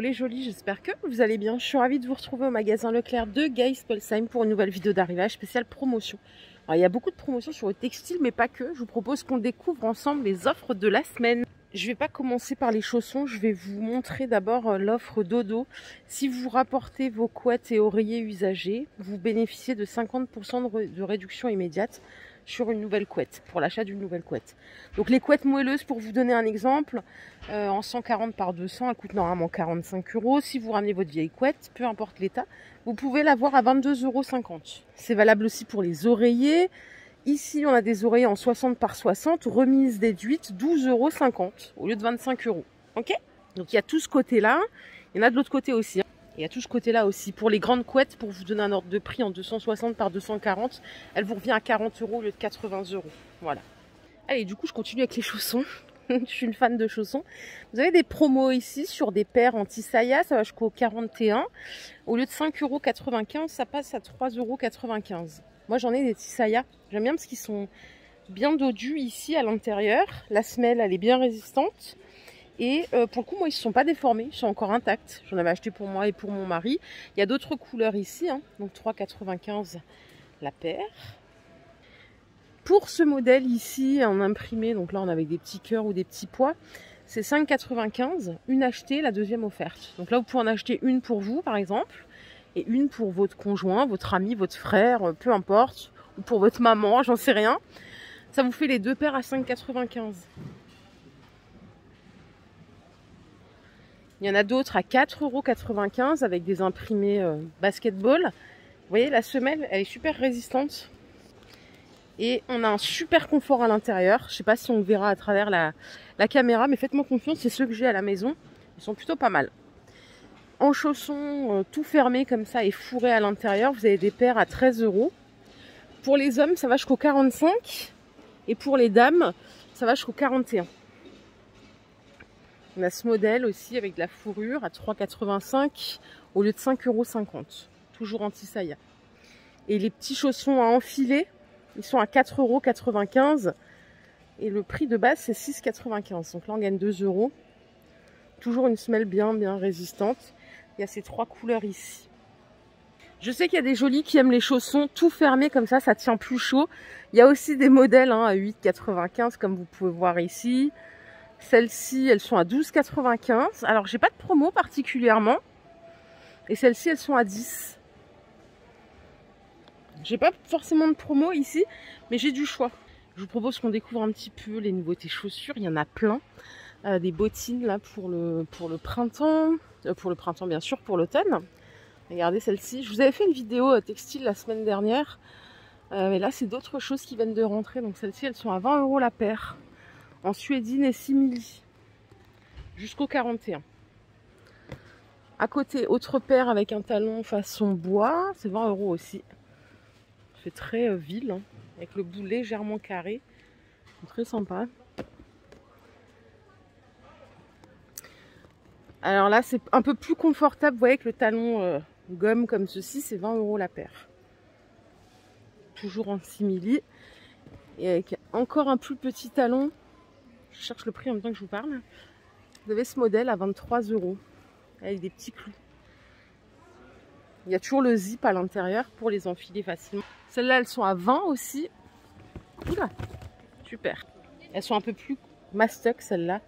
les jolis, j'espère que vous allez bien. Je suis ravie de vous retrouver au magasin Leclerc de Geispolsheim pour une nouvelle vidéo d'arrivage spéciale promotion. Alors, il y a beaucoup de promotions sur le textile, mais pas que. Je vous propose qu'on découvre ensemble les offres de la semaine. Je ne vais pas commencer par les chaussons, je vais vous montrer d'abord l'offre dodo. Si vous rapportez vos couettes et oreillers usagés, vous bénéficiez de 50% de réduction immédiate sur une nouvelle couette, pour l'achat d'une nouvelle couette. Donc les couettes moelleuses, pour vous donner un exemple, en 140 par 200, elles coûtent normalement 45 €. Si vous ramenez votre vieille couette, peu importe l'état, vous pouvez l'avoir à 22,50 €. C'est valable aussi pour les oreillers. Ici, on a des oreillers en 60 par 60, remise déduite 12,50 € au lieu de 25 €. Ok? Donc il y a tout ce côté-là. Il y en a de l'autre côté aussi. Il y a tout ce côté-là aussi. Pour les grandes couettes, pour vous donner un ordre de prix en 260 par 240, elle vous revient à 40 € au lieu de 80 €. Voilà. Allez, du coup, je continue avec les chaussons. Je suis une fan de chaussons. Vous avez des promos ici sur des paires anti-saya. Ça va jusqu'au 41. Au lieu de 5,95 €, ça passe à 3,95 €. Moi, j'en ai des tisaya. J'aime bien parce qu'ils sont bien dodus ici à l'intérieur. La semelle, elle est bien résistante. Et pour le coup, moi, ils ne sont pas déformés. Ils sont encore intacts. J'en avais acheté pour moi et pour mon mari. Il y a d'autres couleurs ici. Donc 3,95 € la paire. Pour ce modèle ici, en imprimé, donc là, on a avec des petits cœurs ou des petits pois, c'est 5,95 €. Une achetée, la deuxième offerte. Donc là, vous pouvez en acheter une pour vous, par exemple. Et une pour votre conjoint, votre ami, votre frère, peu importe. Ou pour votre maman, j'en sais rien. Ça vous fait les deux paires à 5,95 €. Il y en a d'autres à 4,95 € avec des imprimés basketball. Vous voyez, la semelle, elle est super résistante. Et on a un super confort à l'intérieur. Je ne sais pas si on le verra à travers la caméra, mais faites-moi confiance, c'est ceux que j'ai à la maison. Ils sont plutôt pas mal. En chaussons tout fermé comme ça et fourré à l'intérieur, vous avez des paires à 13 €. Pour les hommes, ça va jusqu'au 45 €. Et pour les dames, ça va jusqu'au 41 €. On a ce modèle aussi avec de la fourrure à 3,85 € au lieu de 5,50 €. Toujours anti-saya. Et les petits chaussons à enfiler, ils sont à 4,95 €. Et le prix de base, c'est 6,95 €. Donc là, on gagne 2 €. Toujours une semelle bien résistante. Il y a ces trois couleurs ici. Je sais qu'il y a des jolis qui aiment les chaussons tout fermés comme ça tient plus chaud. Il y a aussi des modèles à 8,95 € comme vous pouvez voir ici. Celles-ci, elles sont à 12,95 €. Alors, j'ai pas de promo particulièrement. Et celles-ci, elles sont à 10 €. J'ai pas forcément de promo ici, mais j'ai du choix. Je vous propose qu'on découvre un petit peu les nouveautés chaussures. Il y en a plein. Des bottines là pour le printemps. Pour le printemps, bien sûr, pour l'automne. Regardez celle-ci. Je vous avais fait une vidéo textile la semaine dernière. Mais là, c'est d'autres choses qui viennent de rentrer. Donc celles-ci, elles sont à 20 € la paire. En suédine et simili. Jusqu'au 41 €. À côté, autre paire avec un talon façon bois. C'est 20 € aussi. C'est très ville. Avec le bout légèrement carré. Très sympa. Alors là, c'est un peu plus confortable. Vous voyez que le talon gomme comme ceci, c'est 20 € la paire. Toujours en simili. Et avec encore un plus petit talon. Je cherche le prix en même temps que je vous parle. Vous avez ce modèle à 23 €. Avec des petits clous. Il y a toujours le zip à l'intérieur pour les enfiler facilement. Celles-là, elles sont à 20 € aussi. Oula, super. Elles sont un peu plus mastoc, celles-là.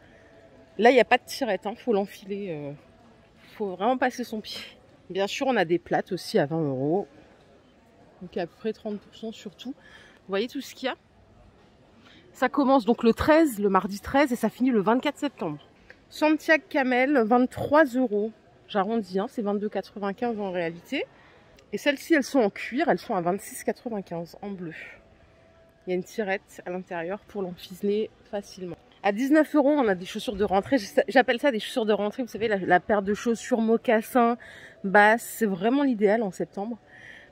Là, il n'y a pas de tirette, faut l'enfiler. Faut vraiment passer son pied. Bien sûr, on a des plates aussi à 20 €. Donc à peu près 30% sur tout. Vous voyez tout ce qu'il y a? Ça commence donc le 13, le mardi 13, et ça finit le 24 septembre. Santiago Camel, 23 €. J'arrondis, c'est 22,95 € en réalité. Et celles-ci, elles sont en cuir, elles sont à 26,95 € en bleu. Il y a une tirette à l'intérieur pour l'enfiler facilement. À 19 €, on a des chaussures de rentrée. J'appelle ça des chaussures de rentrée. Vous savez, la paire de chaussures mocassin, basse, c'est vraiment l'idéal en septembre.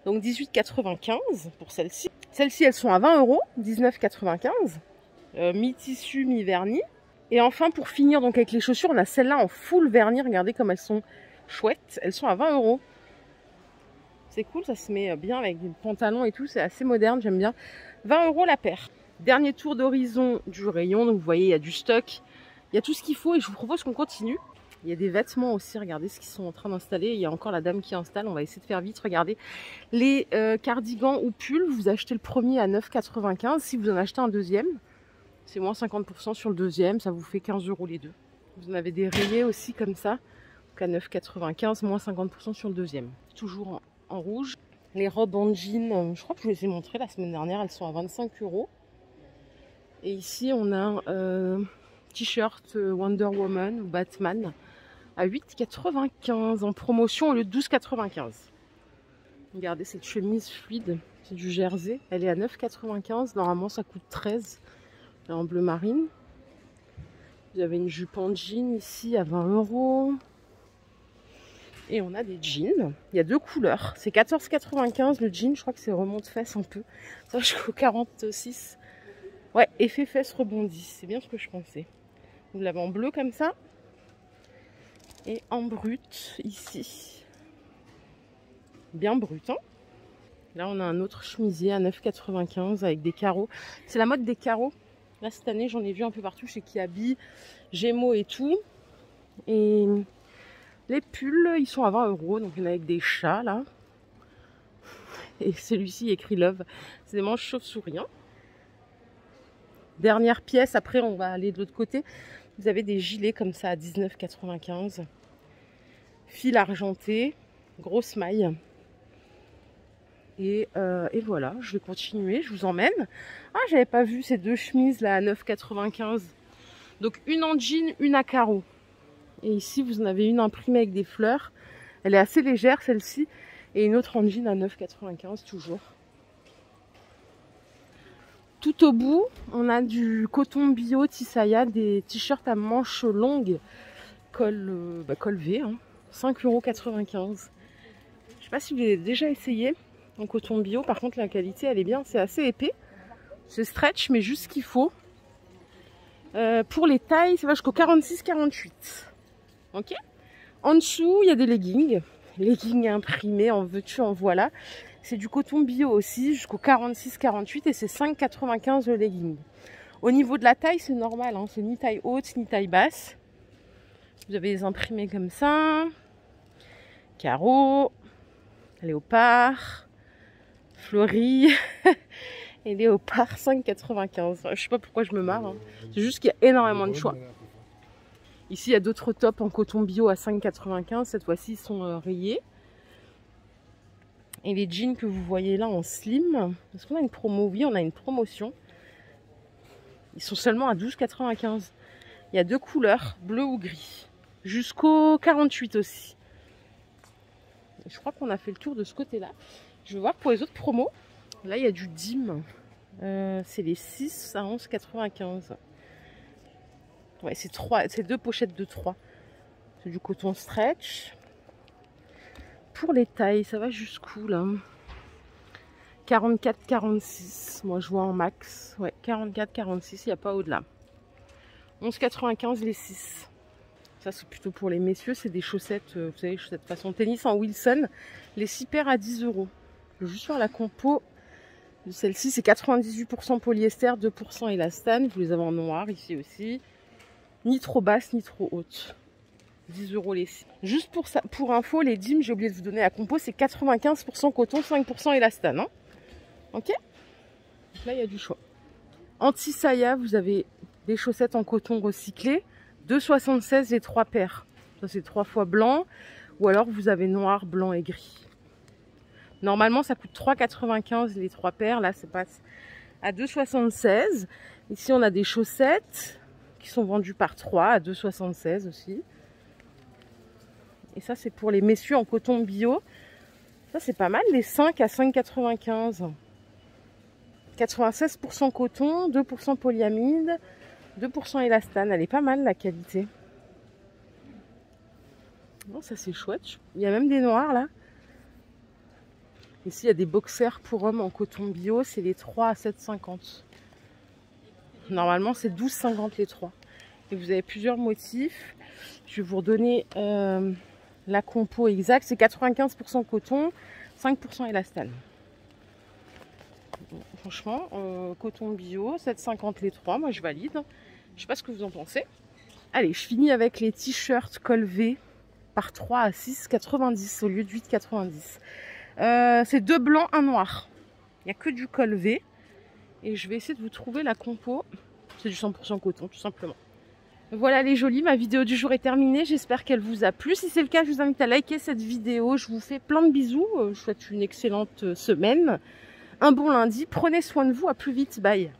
Donc 18,95 € pour celles-ci. Celles-ci, elles sont à 20 €, 19,95 €. Mi-tissu, mi-vernis. Et enfin, pour finir donc avec les chaussures, on a celles-là en full vernis. Regardez comme elles sont chouettes. Elles sont à 20 €. C'est cool, ça se met bien avec des pantalons et tout. C'est assez moderne, j'aime bien. 20 € la paire. Dernier tour d'horizon du rayon. Donc vous voyez, il y a du stock. Il y a tout ce qu'il faut et je vous propose qu'on continue. Il y a des vêtements aussi, regardez ce qu'ils sont en train d'installer. Il y a encore la dame qui installe, on va essayer de faire vite. Regardez, les cardigans ou pulls, vous achetez le premier à 9,95 €. Si vous en achetez un deuxième, c'est moins 50% sur le deuxième, ça vous fait 15 € les deux. Vous en avez des rayés aussi comme ça, donc à 9,95 €, moins 50% sur le deuxième. Toujours en rouge. Les robes en jean, je crois que je vous les ai montrées la semaine dernière, elles sont à 25 €. Et ici, on a un t-shirt Wonder Woman ou Batman à 8,95 € en promotion au lieu de 12,95 €. Regardez cette chemise fluide, c'est du jersey, elle est à 9,95 €. Normalement, ça coûte 13 € en bleu marine. Vous avez une jupe en jean ici à 20 €. Et on a des jeans. Il y a deux couleurs. C'est 14,95 € le jean. Je crois que c'est remonte-fesses un peu. Ça va jusqu'au 46. Ouais, effet fesses rebondi. C'est bien ce que je pensais. Vous l'avez en bleu comme ça. Et en brut ici. Bien brut, hein. Là, on a un autre chemisier à 9,95 € avec des carreaux. C'est la mode des carreaux. Là, cette année, j'en ai vu un peu partout chez Kiabi, Gémeaux et tout. Et les pulls, ils sont à 20 €. Donc, il y en a avec des chats, là. Et celui-ci écrit Love. C'est des manches chauve-souris. Hein. Dernière pièce. Après, on va aller de l'autre côté. Vous avez des gilets comme ça à 19,95 €. Fil argenté. Grosse maille. Et voilà, je vais continuer, je vous emmène. Ah, j'avais pas vu ces deux chemises là à 9,95 €. Donc une en jean, une à carreaux. Et ici, vous en avez une imprimée avec des fleurs. Elle est assez légère celle-ci. Et une autre en jean à 9,95 € toujours. Tout au bout, on a du coton bio Tisaya, des t-shirts à manches longues, col V, hein, 5,95 €. Je sais pas si vous avez déjà essayé. En coton bio, par contre la qualité elle est bien, c'est assez épais, c'est stretch mais juste ce qu'il faut. Pour les tailles ça va jusqu'au 46-48, ok. En dessous il y a des leggings imprimés, en veux-tu en voilà. C'est du coton bio aussi jusqu'au 46-48 et c'est 5,95 € le legging. Au niveau de la taille c'est normal, hein, c'est ni taille haute ni taille basse. Vous avez les imprimés comme ça, carreaux, léopard, Fleury et léopard 5,95 €. Je sais pas pourquoi je me marre. Hein. C'est juste qu'il y a énormément de choix. Ici, il y a d'autres tops en coton bio à 5,95 €. Cette fois-ci, ils sont rayés. Et les jeans que vous voyez là en slim, est-ce qu'on a une promo? Oui, on a une promotion. Ils sont seulement à 12,95 €. Il y a deux couleurs, bleu ou gris. Jusqu'au 48 aussi. Je crois qu'on a fait le tour de ce côté-là. Je vais voir pour les autres promos. Là, il y a du DIM. C'est les 6 à 11,95 €. Ouais, c'est deux pochettes de 3. C'est du coton stretch. Pour les tailles, ça va jusqu'où là? 44-46. Moi, je vois en max. Ouais, 44-46, il n'y a pas au-delà. 11,95 € les 6. Ça, c'est plutôt pour les messieurs. C'est des chaussettes, vous savez, chaussettes façon tennis en Wilson. Les 6 paires à 10 €. Je vais juste faire la compo de celle-ci. C'est 98% polyester, 2% élastane. Vous les avez en noir ici aussi. Ni trop basse, ni trop haute. 10 € les 6. Juste pour ça, pour info, les DIM, j'ai oublié de vous donner la compo, c'est 95% coton, 5% élastane. Hein, ok? Donc là, il y a du choix. En Tisaya, vous avez des chaussettes en coton recyclé. 2,76 € les 3 paires. Ça, c'est 3 fois blanc. Ou alors, vous avez noir, blanc et gris. Normalement, ça coûte 3,95 € les 3 paires. Là, c'est passe à 2,76 €. Ici, on a des chaussettes qui sont vendues par 3 à 2,76 € aussi. Et ça, c'est pour les messieurs en coton bio. Ça, c'est pas mal. Les 5 à 5,95 €. 96% coton, 2% polyamide. 2% élastane, elle est pas mal la qualité. Bon, ça c'est chouette. Il y a même des noirs là. Ici il y a des boxers pour hommes en coton bio, c'est les 3 à 7,50 €. Normalement c'est 12,50 € les 3. Et vous avez plusieurs motifs. Je vais vous redonner la compo exacte. C'est 95% coton, 5% élastane. Franchement, coton bio, 7,50 € les 3, moi je valide. Je sais pas ce que vous en pensez. Allez, je finis avec les t-shirts col V par 3 à 6,90 au lieu de 8,90. C'est 2 blancs, 1 noir. Il n'y a que du col V. Et je vais essayer de vous trouver la compo. C'est du 100% coton, tout simplement. Voilà les jolis, ma vidéo du jour est terminée. J'espère qu'elle vous a plu. Si c'est le cas, je vous invite à liker cette vidéo. Je vous fais plein de bisous. Je vous souhaite une excellente semaine. Un bon lundi. Prenez soin de vous. À plus vite. Bye.